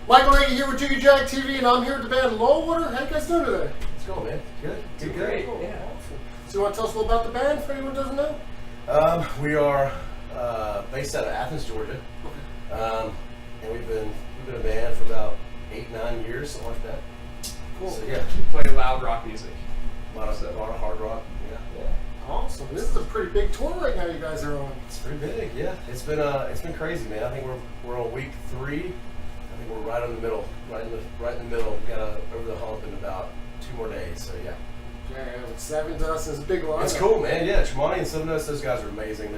Michael Nagy here with Jiggy Jag TV, and I'm here with the band Lullwater. How you guys doing today? It's going, man. Good. Doing Good. Cool. Yeah. Awesome. So you want to tell us a little about the band, for anyone who doesn't know? We are based out of Athens, Georgia, and we've been a band for about 8-9 years, something like that. Cool. So yeah, You play loud rock music. a lot of hard rock. Yeah. Awesome. This is a pretty big tour right now you guys are on. It's pretty big. Yeah. It's been crazy, man. I think we're on week 3. I think we're right in the middle. Right in the middle. We got over the hump in about 2 more days. So yeah. Yeah, Sevendust is a big line. It's cool, man. Yeah, Tremonti and Sevendust, those guys are amazing.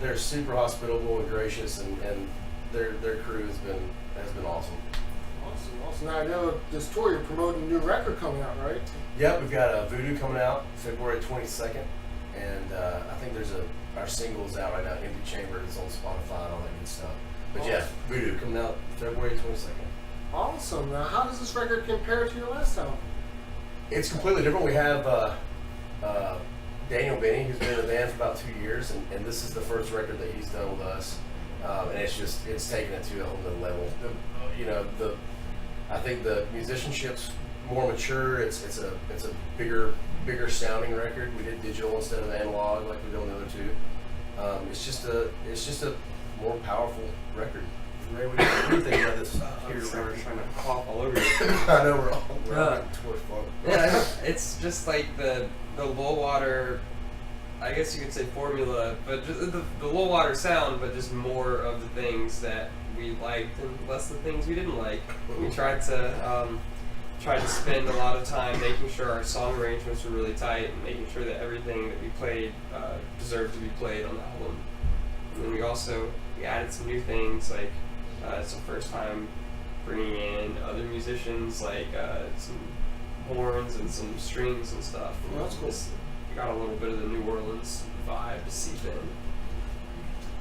They're super hospitable and gracious, and their crew has been awesome. Awesome. Now I know this tour you're promoting a new record coming out, right? Yep, we've got Voodoo coming out February 22nd, and I think our single's out right now, Empty Chamber. It's on Spotify and all that good stuff. But awesome. yeah, Voodoo coming out February 22nd. Awesome. Now how does this record compare to your last album? It's completely different. We have Daniel Benny, who's been in the band for about 2 years, and this is the first record that he's done with us, and it's taken it to a whole nother level. I think the musicianship's more mature. It's a bigger sounding record. We did digital instead of analog like we did on the other 2. It's just a more powerful record. Ray, what do you think about this? Here, we're trying to cough all over you. I know we're all towards fun. Yeah, it's just like the Lullwater, I guess you could say formula, but just the Lullwater sound, but just more of the things that we liked and less the things we didn't like. We tried to spend a lot of time making sure our song arrangements were really tight and making sure that everything that we played deserved to be played on the album. And then we added some new things, like it's the first time bringing in other musicians, like some horns and some strings and stuff. Well, that's cool. We got a little bit of the New Orleans vibe to seep in.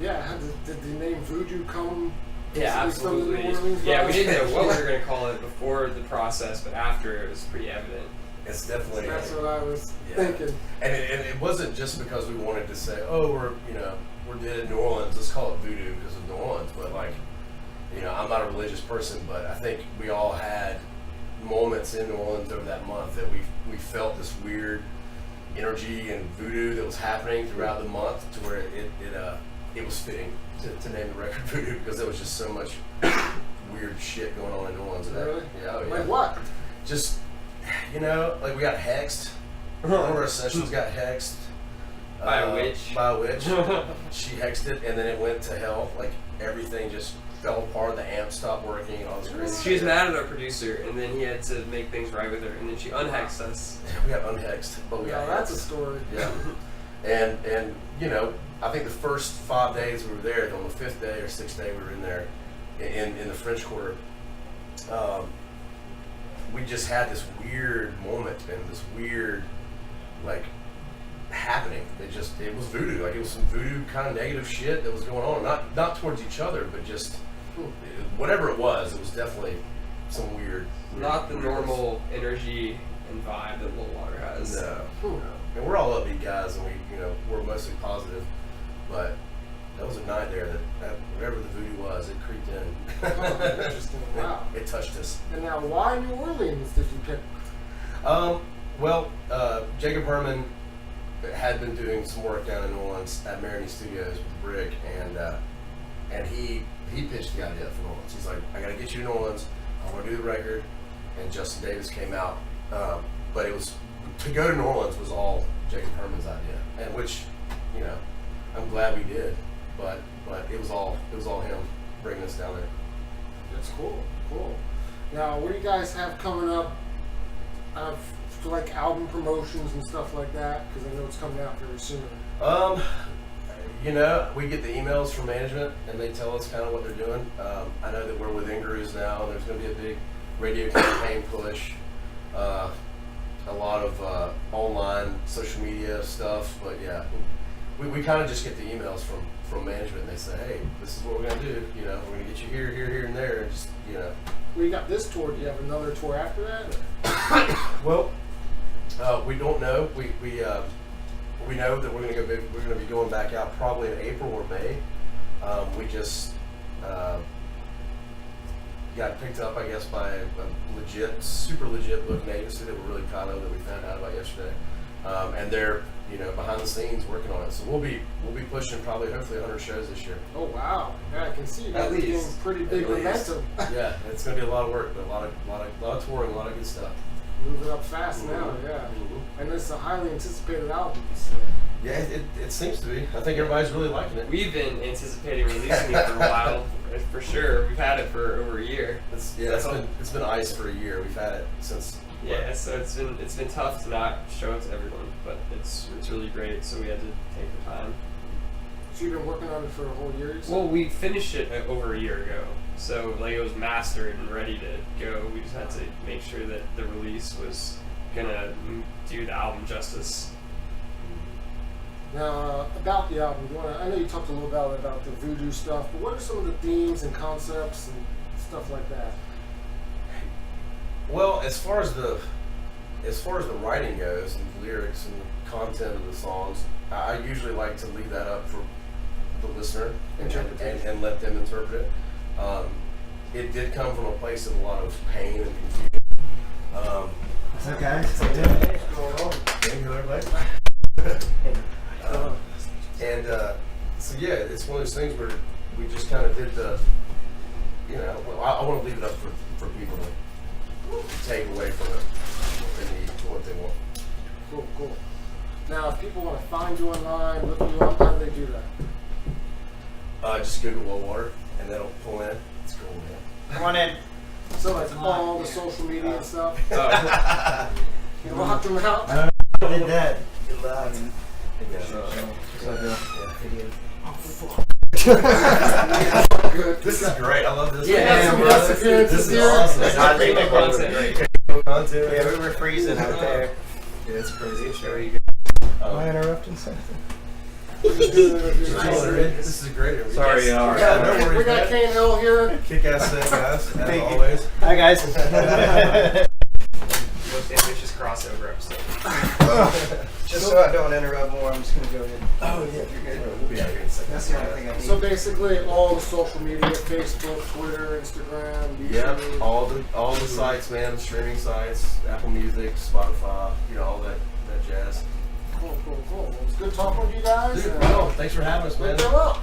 Yeah, did the name Voodoo come? Yeah, absolutely. Yeah, we didn't know what we were going to call it before the process, but after it was pretty evident. It's definitely. That's what I was thinking. And it wasn't just because we wanted to say, oh, we're dead in New Orleans, let's call it Voodoo because of New Orleans. But I'm not a religious person, but I think we all had moments in New Orleans over that month that we felt this weird energy and voodoo that was happening throughout the month, to where it was fitting to name the record Voodoo, because there was just so much weird shit going on in New Orleans. Really? Yeah. Like what? Just like we got hexed. One of our sessions got hexed. By a witch. By a witch. She hexed it, and then it went to hell. Like everything just fell apart. The amp stopped working, and all this crazy. She was mad at our producer, and then he had to make things right with her, and then she unhexed us. We got unhexed, but we got that's hexed. a story. Yeah. and I think the first 5 days we were there. On the 5th day or 6th day we were in there, in the French Quarter. We just had this weird moment and this weird happening. It was voodoo. Like it was some voodoo kind of negative shit that was going on. Not towards each other, but just whatever it was definitely some weird. Not the normal energy and vibe that Lullwater has. No. And we're all upbeat guys, and we're mostly positive. But that was a night there that whatever the voodoo was, it creeped in. Interesting. Wow. It touched us. And now, why New Orleans did you pick? Jacob Herman had been doing some work down in New Orleans at Maroney Studios with Brick, and he pitched the idea for New Orleans. He's like, I got to get you to New Orleans. I want to do the record. And Justin Davis came out, but it was to go to New Orleans was all Jacob Herman's idea, and which I'm glad we did, but it was all him bringing us down there. That's cool. Now, what do you guys have coming up for like album promotions and stuff like that? Because I know it's coming out very soon. We get the emails from management, and they tell us kind of what they're doing. I know that we're with Ingrews now, and there's going to be a big radio campaign push. A lot of online social media stuff, but yeah, we kind of just get the emails from management, and they say, hey, this is what we're going to do, we're going to get you here, and there, and just, Well, you got this tour. Do you have another tour after that? Well, we don't know. We know that we're going to be going back out probably in April or May. We just got picked up, I guess, by a super legit booking agency that we're really proud of that we found out about yesterday. And they're, behind the scenes working on it. So we'll be pushing probably hopefully 100 shows this year. Oh wow! Yeah, I can see you guys At are getting least. pretty big momentum. Yeah, it's gonna be a lot of work, but a lot of touring, a lot of good stuff. Moving up fast now, Mhm. yeah. Mhm. And it's a highly anticipated album. So. Yeah, it seems to be. I think everybody's really liking it. We've been anticipating releasing it for a while, for sure. We've had it for over a year. It's been ice for a year. We've had it since. Yeah, so it's been tough to not show it to everyone, but it's really great. So we had to take the time. So you've been working on it for a whole year? You said? Well, we finished it over a year ago, so like it was mastered and ready to go. We just had to make sure that the release was gonna do the album justice. Now, about the album, I know you talked a little about the Voodoo stuff, but what are some of the themes and concepts and stuff like that? Well, as far as the writing goes and the lyrics and the content of the songs, I usually like to leave that up for the listener and let them interpret it. It did come from a place of a lot of pain and confusion. What's up, guys? What's going on? Thank you, everybody. So yeah, it's one of those things where we just kind of did the, I want to leave it up for people to take away from it what they need, what they want. Cool. Now, if people want to find you online, look you up, how do they do that? Just Google Lullwater and that'll pull in. It's cool, man. Come on in. So like all the social media and stuff. You locked them out. I did that. Get loud. Good. This is great. I love this. Yeah, some bro, guest appearances this is here. awesome. I think Primo content right Content. Yeah, we were freezing out there. Yeah, it's crazy. Show you Am I interrupting something? This is a great interview. Sorry, Yeah, no Sorry. worries. We got man. Kane Hill here. Kick-ass set, guys, as Thank you. always. Hi, guys. most ambitious crossover episode. Just so I don't interrupt more, I'm just going to go ahead. Oh, yeah, you're good. We'll be out here in a second. That's the only thing I need. So basically, all the social media: Facebook, Twitter, Instagram, YouTube. Yep, all the sites, man, streaming sites, Apple Music, Spotify, all that jazz. Cool. Well, it's good talking with you guys. Dude, and well, thanks for having us, man. Farewell.